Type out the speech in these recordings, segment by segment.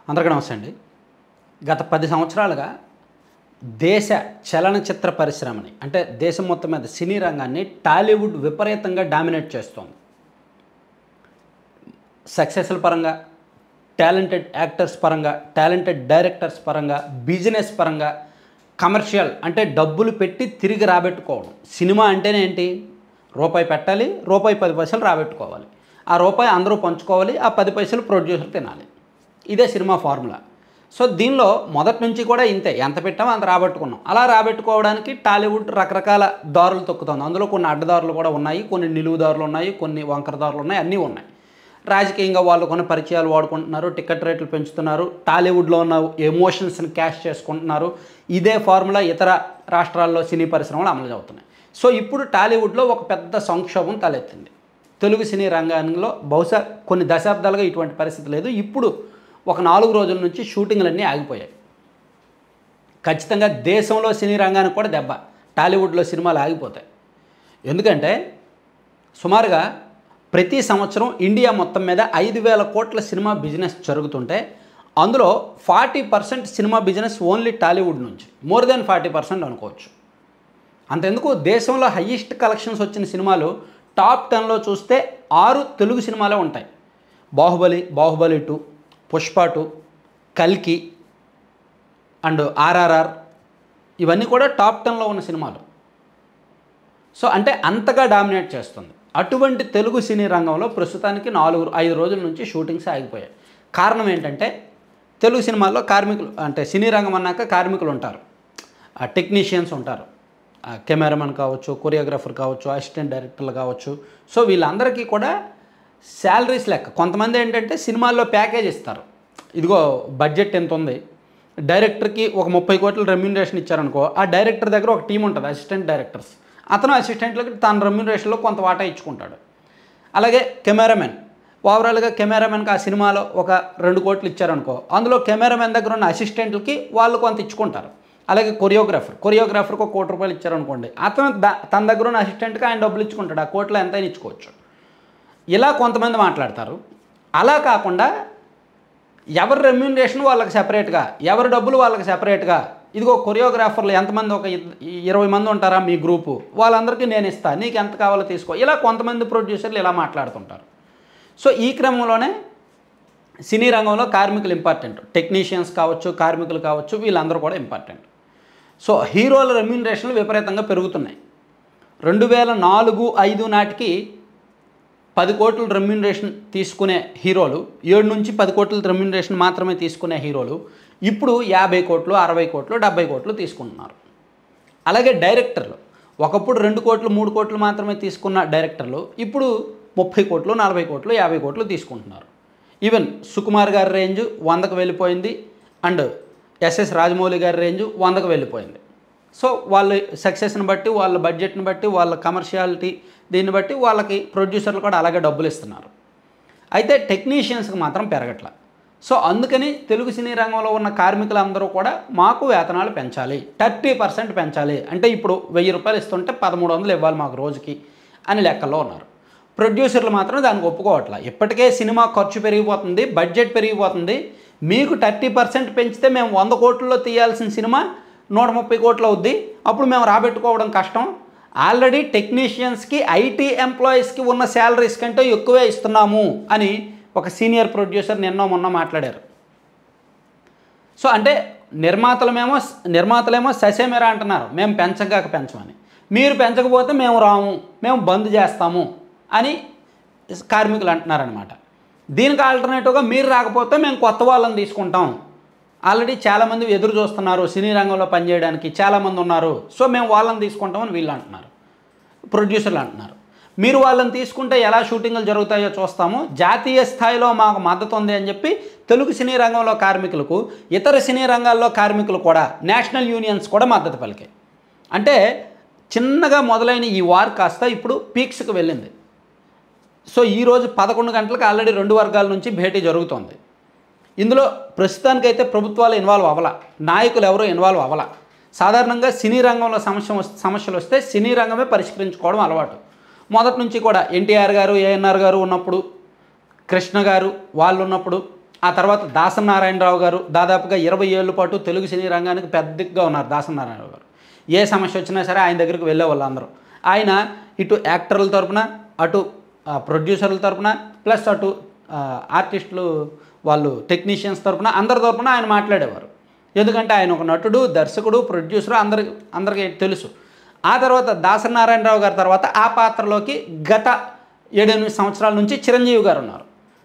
అందరికీ నమస్తే అండి. గత 10 సంవత్సరాలుగా దేశ చలనచిత్ర పరిశ్రమని అంటే దేశం మొత్తం మీద సినీ రంగాన్ని టాలీవుడ్ విపరీతంగా డామినేట్ చేస్తోంది. సక్సెస్ల పరంగా, టాలెంటెడ్ యాక్టర్స్ పరంగా, టాలెంటెడ్ డైరెక్టర్స్ పరంగా, బిజినెస్ పరంగా, కమర్షియల్ అంటే డబ్బులు పెట్టి తిరిగి రాబెట్టుకోవడం. సినిమా అంటేనే ఏంటి? రూపాయి పెట్టాలి, రూపాయి 10 పైసలు రాబెట్టుకోవాలి. ఆ రూపాయి అందరూ పంచుకోవాలి, ఆ 10 పైసలు ప్రొడ్యూసర్ తినాలి. ఇదే సినిమా ఫార్ములా. సో దీనిలో మొదటి నుంచి కూడా ఇంతే, ఎంత పెట్టామో అంత రాబట్టుకున్నాం. అలా రాబట్టుకోవడానికి టాలీవుడ్ రకరకాల దారులు తొక్కుతుంది. అందులో కొన్ని అడ్డదారులు కూడా ఉన్నాయి, కొన్ని నిలువు దారులు ఉన్నాయి, కొన్ని వంకర దారులు ఉన్నాయి, అన్నీ ఉన్నాయి. రాజకీయంగా వాళ్ళు కొన్ని పరిచయాలు వాడుకుంటున్నారు, టికెట్ రేట్లు పెంచుతున్నారు, టాలీవుడ్లో ఉన్న ఎమోషన్స్ని క్యాష్ చేసుకుంటున్నారు. ఇదే ఫార్ములా ఇతర రాష్ట్రాల్లో సినీ పరిశ్రమలు అమలు అవుతున్నాయి. సో ఇప్పుడు టాలీవుడ్లో ఒక పెద్ద సంక్షోభం తలెత్తింది. తెలుగు సినీ రంగంలో బహుశా కొన్ని దశాబ్దాలుగా ఇటువంటి పరిస్థితి లేదు. ఇప్పుడు ఒక 4 రోజుల నుంచి షూటింగ్లన్నీ ఆగిపోయాయి. ఖచ్చితంగా దేశంలో సినీ రంగానికి కూడా దెబ్బ. టాలీవుడ్లో సినిమాలు ఆగిపోతాయి. ఎందుకంటే సుమారుగా ప్రతి సంవత్సరం ఇండియా మొత్తం మీద 5,000 కోట్ల సినిమా బిజినెస్ జరుగుతుంటే అందులో 40% సినిమా బిజినెస్ ఓన్లీ టాలీవుడ్ నుంచి, మోర్ దెన్ 40% అనుకోవచ్చు. అంతెందుకు, దేశంలో హయ్యెస్ట్ కలెక్షన్స్ వచ్చిన సినిమాలు టాప్ 10లో చూస్తే 6 తెలుగు సినిమాలే ఉంటాయి. బాహుబలి 2, పుష్ప 2, కల్కి అండ్ ఆర్ఆర్ఆర్, ఇవన్నీ కూడా టాప్ 10లో ఉన్న సినిమాలు. సో అంటే అంతగా డామినేట్ చేస్తుంది. అటువంటి తెలుగు సినీ రంగంలో ప్రస్తుతానికి 4-5 రోజుల నుంచి షూటింగ్స్ ఆగిపోయాయి. కారణం ఏంటంటే తెలుగు సినిమాల్లో కార్మికులు, అంటే సినీ రంగం అన్నాక కార్మికులు ఉంటారు, టెక్నీషియన్స్ ఉంటారు, కెమెరామెన్ కావచ్చు, కొరియోగ్రాఫర్ కావచ్చు, అసిస్టెంట్ డైరెక్టర్లు కావచ్చు. సో వీళ్ళందరికీ కూడా శాలరీస్ లెక్క. కొంతమంది ఏంటంటే సినిమాల్లో ప్యాకేజ్ ఇస్తారు. ఇదిగో బడ్జెట్ ఎంత ఉంది, డైరెక్టర్కి ఒక 30 కోట్ల రెమ్యూనరేషన్ ఇచ్చారనుకో, ఆ డైరెక్టర్ దగ్గర ఒక టీం ఉంటుంది, అసిస్టెంట్ డైరెక్టర్స్. అతను అసిస్టెంట్లకి తన రెమ్యూనరేషన్లో కొంత వాటా ఇచ్చుకుంటాడు. అలాగే కెమెరామెన్, ఓవరాల్గా కెమెరామెన్కి ఆ సినిమాలో ఒక 2 కోట్లు ఇచ్చారనుకో, అందులో కెమెరామెన్ దగ్గర ఉన్న అసిస్టెంట్లకి వాళ్ళు కొంత ఇచ్చుకుంటారు. అలాగే కొరియోగ్రాఫర్కి 1 కోటి రూపాయలు ఇచ్చారనుకోండి, అతను తన దగ్గర ఉన్న అసిస్టెంట్కి ఆయన డబ్బులు ఇచ్చుకుంటాడు. ఆ కోట్లో ఎంతైనా ఇచ్చుకోవచ్చు. ఇలా కొంతమంది మాట్లాడతారు. అలా కాకుండా ఎవరి రెమ్యూనరేషన్ వాళ్ళకి సెపరేట్గా, ఎవరి డబ్బులు వాళ్ళకి సెపరేట్గా, ఇదిగో కొరియోగ్రాఫర్లు ఎంతమంది, ఒక 20 మంది ఉంటారా మీ గ్రూపు, వాళ్ళందరికీ నేను ఇస్తాను, నీకు ఎంత కావాలో తీసుకో. ఇలా కొంతమంది ప్రొడ్యూసర్లు ఇలా మాట్లాడుతుంటారు. సో ఈ క్రమంలోనే సినీ రంగంలో కార్మికులు ఇంపార్టెంట్, టెక్నీషియన్స్ కావచ్చు, కార్మికులు కావచ్చు, వీళ్ళందరూ కూడా ఇంపార్టెంట్. సో హీరోల రెమ్యూనరేషన్లు విపరీతంగా పెరుగుతున్నాయి. 2004-05 నాటికి 10 కోట్ల రెమ్యూనరేషన్ తీసుకునే హీరోలు, 7 నుంచి 10 కోట్ల రెమ్యూనరేషన్ మాత్రమే తీసుకునే హీరోలు ఇప్పుడు 50 కోట్లు, 60 కోట్లు, 70 కోట్లు తీసుకుంటున్నారు. అలాగే డైరెక్టర్లు, ఒకప్పుడు 2 కోట్లు, 3 కోట్లు మాత్రమే తీసుకున్న డైరెక్టర్లు ఇప్పుడు 30 కోట్లు, 40 కోట్లు, 50 కోట్లు తీసుకుంటున్నారు. ఈవెన్ సుకుమార్ గారి రేంజ్ 100కు వెళ్ళిపోయింది, అండ్ ఎస్ఎస్ రాజమౌళి గారి రేంజ్ 100కు వెళ్ళిపోయింది. సో వాళ్ళ సక్సెస్ని బట్టి, వాళ్ళ బడ్జెట్ని బట్టి, వాళ్ళ కమర్షియాలిటీ, దీన్ని బట్టి వాళ్ళకి ప్రొడ్యూసర్లు కూడా అలాగే డబ్బులు ఇస్తున్నారు. అయితే టెక్నీషియన్స్కి మాత్రం పెరగట్ల. సో అందుకని తెలుగు సినీ రంగంలో ఉన్న కార్మికులందరూ కూడా మాకు వేతనాలు పెంచాలి, 30% పెంచాలి, అంటే ఇప్పుడు 1000 రూపాయలు ఇస్తుంటే 1300 ఇవ్వాలి మాకు రోజుకి అని లెక్కల్లో ఉన్నారు. ప్రొడ్యూసర్లు మాత్రం దానికి ఒప్పుకోవట్ల. ఇప్పటికే సినిమా ఖర్చు పెరిగిపోతుంది, బడ్జెట్ పెరిగిపోతుంది, మీకు 30% పెంచితే మేము 100 కోట్లలో తీయాల్సిన సినిమా 130 కోట్లు అవుద్ది, అప్పుడు మేము రాబెట్టుకోవడం కష్టం. ఆల్రెడీ టెక్నీషియన్స్కి, ఐటీ ఎంప్లాయీస్కి ఉన్న శాలరీస్ కంటే ఎక్కువే ఇస్తున్నాము అని ఒక సీనియర్ ప్రొడ్యూసర్ మొన్న మాట్లాడారు. సో అంటే నిర్మాతలేమో ససేమేరా అంటున్నారు, మేము పెంచమని. మీరు పెంచకపోతే మేము రాము, మేము బంద్ చేస్తాము అని కార్మికులు అంటున్నారనమాట. దీనికి ఆల్టర్నేటివ్గా మీరు రాకపోతే మేము కొత్త వాళ్ళని తీసుకుంటాం, ఆల్రెడీ చాలామంది ఎదురు చూస్తున్నారు సినీ రంగంలో పనిచేయడానికి, చాలామంది ఉన్నారు, సో మేము వాళ్ళని తీసుకుంటామని వీళ్ళు అంటున్నారు, ప్రొడ్యూసర్లు అంటున్నారు. మీరు వాళ్ళని తీసుకుంటే ఎలా షూటింగ్లు జరుగుతాయో చూస్తాము, జాతీయ స్థాయిలో మాకు మద్దతు ఉంది అని చెప్పి తెలుగు సినీ రంగంలో కార్మికులకు, ఇతర సినీ రంగాల్లో కార్మికులు కూడా, నేషనల్ యూనియన్స్ కూడా మద్దతు పలికాయి. అంటే చిన్నగా మొదలైన ఈ వార్ కాస్త ఇప్పుడు పీక్స్కి వెళ్ళింది. సో ఈరోజు 11 గంటలకు ఆల్రెడీ 2 వర్గాల నుంచి భేటీ జరుగుతోంది. ఇందులో ప్రస్తుతానికైతే ప్రభుత్వాలు ఇన్వాల్వ్ అవ్వాల, నాయకులు ఎవరూ ఇన్వాల్వ్ అవ్వాల. సాధారణంగా సినీ రంగంలో సమస్యలు వస్తే సినీ రంగమే పరిష్కరించుకోవడం అలవాటు. మొదటి నుంచి కూడా ఎన్టీఆర్ గారు, ఏఎన్ఆర్ గారు ఉన్నప్పుడు, కృష్ణ గారు వాళ్ళు ఉన్నప్పుడు, ఆ తర్వాత దాసరి నారాయణరావు గారు దాదాపుగా 20 ఏళ్ళ పాటు తెలుగు సినీ రంగానికి పెద్దగా ఉన్నారు. దాసరి నారాయణరావు గారు ఏ సమస్య వచ్చినా సరే ఆయన దగ్గరికి వెళ్ళేవాళ్ళు అందరూ. ఆయన ఇటు యాక్టర్ల తరపున, అటు ప్రొడ్యూసర్ల తరపున, ప్లస్ అటు ఆర్టిస్టులు వాళ్ళు టెక్నీషియన్స్ తరపున, అందరి తరపున ఆయన మాట్లాడేవారు. ఎందుకంటే ఆయన ఒక నటుడు, దర్శకుడు, ప్రొడ్యూసరు, అందరికీ తెలుసు. ఆ తర్వాత దాసరి నారాయణరావు గారి తర్వాత ఆ పాత్రలోకి గత 7-8 సంవత్సరాల నుంచి చిరంజీవి గారు ఉన్నారు.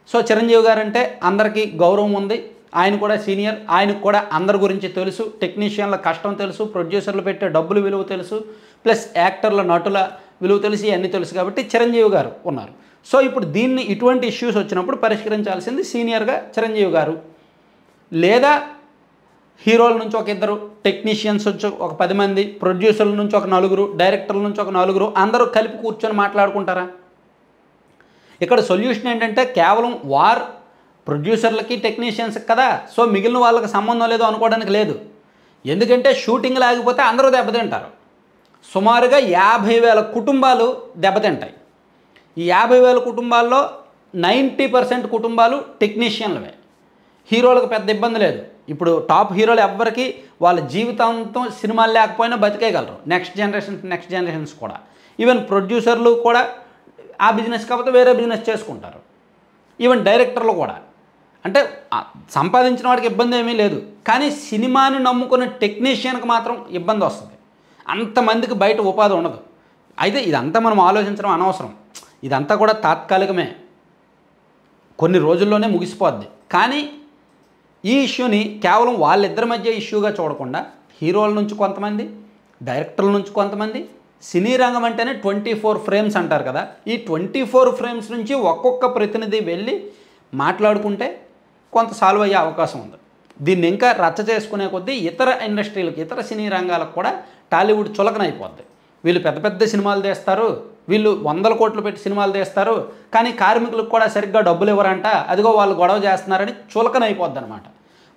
సో చిరంజీవి గారు అంటే అందరికీ గౌరవం ఉంది. ఆయన కూడా సీనియర్, ఆయనకు కూడా అందరి గురించి తెలుసు, టెక్నీషియన్ల కష్టం తెలుసు, ప్రొడ్యూసర్లు పెట్టే డబ్బులు విలువ తెలుసు, ప్లస్ యాక్టర్ల నటుల విలువ తెలుసు, ఇవన్నీ తెలుసు కాబట్టి చిరంజీవి గారు ఉన్నారు. సో ఇప్పుడు దీన్ని ఇటువంటి ఇష్యూస్ వచ్చినప్పుడు పరిష్కరించాల్సింది సీనియర్గా చిరంజీవి గారు, లేదా హీరోల నుంచి ఒక 2 టెక్నీషియన్స్ నుంచి ఒక 10 మంది, ప్రొడ్యూసర్ల నుంచి ఒక 4, డైరెక్టర్ల నుంచి ఒక 4 అందరూ కలిపి కూర్చొని మాట్లాడుకుంటారా? ఇక్కడ సొల్యూషన్ ఏంటంటే కేవలం ప్రొడ్యూసర్లకి టెక్నీషియన్స్కి కదా, సో మిగిలిన వాళ్ళకి సంబంధం లేదు అనుకోవడానికి లేదు. ఎందుకంటే షూటింగ్ ఆగిపోతే అందరూ దెబ్బతింటారు. సుమారుగా 50,000 కుటుంబాలు దెబ్బతింటాయి. ఈ 50,000 కుటుంబాల్లో 90% కుటుంబాలు టెక్నీషియన్లవే. హీరోలకు పెద్ద ఇబ్బంది లేదు. ఇప్పుడు టాప్ హీరోలు ఎవ్వరికి వాళ్ళ జీవితాంతం సినిమాలు లేకపోయినా బతికేయగలరు. నెక్స్ట్ జనరేషన్స్ కూడా. ఈవెన్ ప్రొడ్యూసర్లు కూడా ఆ బిజినెస్ కాకపోతే వేరే బిజినెస్ చేసుకుంటారు. ఈవెన్ డైరెక్టర్లు కూడా. అంటే సంపాదించిన వాడికి ఇబ్బంది ఏమీ లేదు, కానీ సినిమాని నమ్ముకున్న టెక్నీషియన్కి మాత్రం ఇబ్బంది వస్తుంది. అంతమందికి బయట ఉపాధి ఉండదు. అయితే ఇదంతా మనం ఆలోచించడం అనవసరం. ఇదంతా కూడా తాత్కాలికమే, కొన్ని రోజుల్లోనే ముగిసిపోద్ది. కానీ ఈ ఇష్యూని కేవలం వాళ్ళిద్దరి మధ్య ఇష్యూగా చూడకుండా హీరోల నుంచి కొంతమంది, డైరెక్టర్ల నుంచి కొంతమంది, సినీ రంగం అంటేనే 24 ఫ్రేమ్స్ అంటారు కదా, ఈ 24 ఫ్రేమ్స్ నుంచి ఒక్కొక్క ప్రతినిధి వెళ్ళి మాట్లాడుకుంటే కొంత సాల్వ్ అయ్యే అవకాశం ఉంది. దీన్ని ఇంకా రచ్చ చేసుకునే కొద్దీ ఇతర ఇండస్ట్రీలకు, ఇతర సినీ రంగాలకు కూడా టాలీవుడ్ చులకనైపోద్ది. వీళ్ళు పెద్ద పెద్ద సినిమాలు తీస్తారు, వీళ్ళు 100 కోట్లు పెట్టి సినిమాలు తీస్తారు, కానీ కార్మికులకు కూడా సరిగ్గా డబ్బులు ఇవ్వరంట, అదిగో వాళ్ళు గొడవ చేస్తున్నారని చులకనైపోద్ది అనమాట.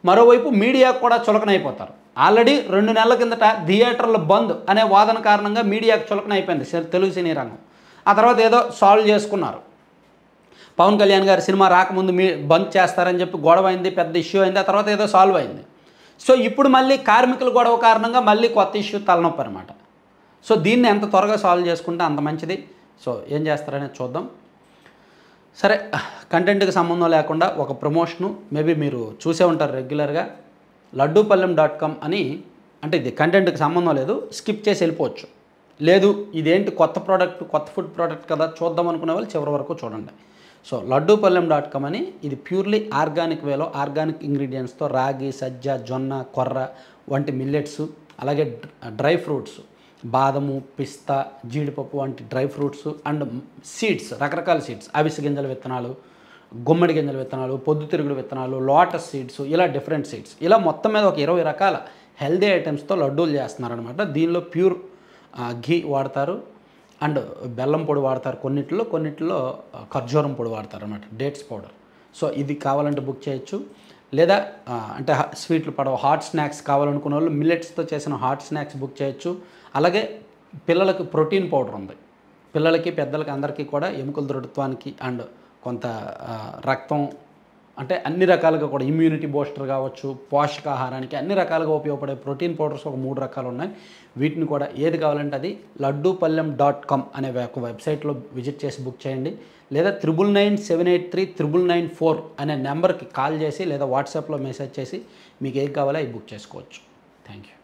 మరోవైపు మీడియాకు కూడా చులకనైపోతారు. ఆల్రెడీ 2 నెలల కిందట థియేటర్ల బంద్ అనే వాదన కారణంగా మీడియాకు చులకనైపోయింది తెలుగు సినీ రంగం. ఆ తర్వాత ఏదో సాల్వ్ చేసుకున్నారు. పవన్ కళ్యాణ్ గారి సినిమా రాకముందు బంద్ చేస్తారని చెప్పి గొడవ అయింది, పెద్ద ఇష్యూ అయింది. ఆ తర్వాత ఏదో సాల్వ్ అయింది. సో ఇప్పుడు మళ్ళీ కార్మికుల గొడవ కారణంగా మళ్ళీ కొత్త ఇష్యూ తలనొప్పి అనమాట. సో దీన్ని ఎంత త్వరగా సాల్వ్ చేసుకుంటే అంత మంచిది. సో ఏం చేస్తారనేది చూద్దాం. సరే, కంటెంట్కి సంబంధం లేకుండా ఒక ప్రమోషను మేబీ మీరు చూసే ఉంటారు రెగ్యులర్గా. laddupalem.com అని, అంటే ఇది కంటెంట్కి సంబంధం లేదు, స్కిప్ చేసి వెళ్ళిపోవచ్చు. లేదు ఇదేంటి కొత్త ప్రోడక్ట్, కొత్త ఫుడ్ ప్రోడక్ట్ కదా చూద్దాం అనుకునే వాళ్ళు చివరి వరకు చూడండి. సో laddupalem.com అని, ఇది ప్యూర్లీ ఆర్గానిక్ వేలో ఆర్గానిక్ ఇంగ్రీడియంట్స్తో రాగి, సజ్జ, జొన్న, కొర్ర వంటి మిల్లెట్స్, అలాగే డ్రై ఫ్రూట్స్, బాదము, పిస్తా, జీడిపప్పు వంటి డ్రై ఫ్రూట్స్ అండ్ సీడ్స్, రకరకాల సీడ్స్, అవిసె గింజల విత్తనాలు, గుమ్మడి గింజల విత్తనాలు, పొద్దుతిరుగుడు విత్తనాలు, లోటస్ సీడ్స్, ఇలా డిఫరెంట్ సీడ్స్, ఇలా మొత్తం మీద ఒక 20 రకాల హెల్దీ ఐటమ్స్తో లడ్డూలు చేస్తున్నారనమాట. దీనిలో ప్యూర్ ఘీ వాడతారు అండ్ బెల్లం పొడి వాడతారు, కొన్నిట్లో ఖర్జూరం పొడి వాడతారు అనమాట, డేట్స్ పౌడర్. సో ఇది కావాలంటే బుక్ చేయొచ్చు. లేదా అంటే స్వీట్లు పడవ హాట్ స్నాక్స్ కావాలనుకున్న వాళ్ళు మిల్లెట్స్తో చేసిన హాట్ స్నాక్స్ బుక్ చేయొచ్చు. అలాగే పిల్లలకు ప్రోటీన్ పౌడర్ ఉంది. పిల్లలకి, పెద్దలకి, అందరికీ కూడా ఎముకల దృఢత్వానికి అండ్ కొంత రక్తం, అంటే అన్ని రకాలుగా కూడా ఇమ్యూనిటీ బూస్టర్ కావచ్చు, పోషకాహారానికి అన్ని రకాలుగా ఉపయోగపడే ప్రోటీన్ పౌడర్స్ ఒక 3 రకాలు ఉన్నాయి. వీటిని కూడా ఏది కావాలంటే అది laddupalem.com అనే ఒక వెబ్సైట్లో విజిట్ చేసి బుక్ చేయండి. లేదా 9997839994 అనే నెంబర్కి కాల్ చేసి లేదా వాట్సాప్లో మెసేజ్ చేసి మీకు ఏది కావాలో అవి బుక్ చేసుకోవచ్చు. Thank you.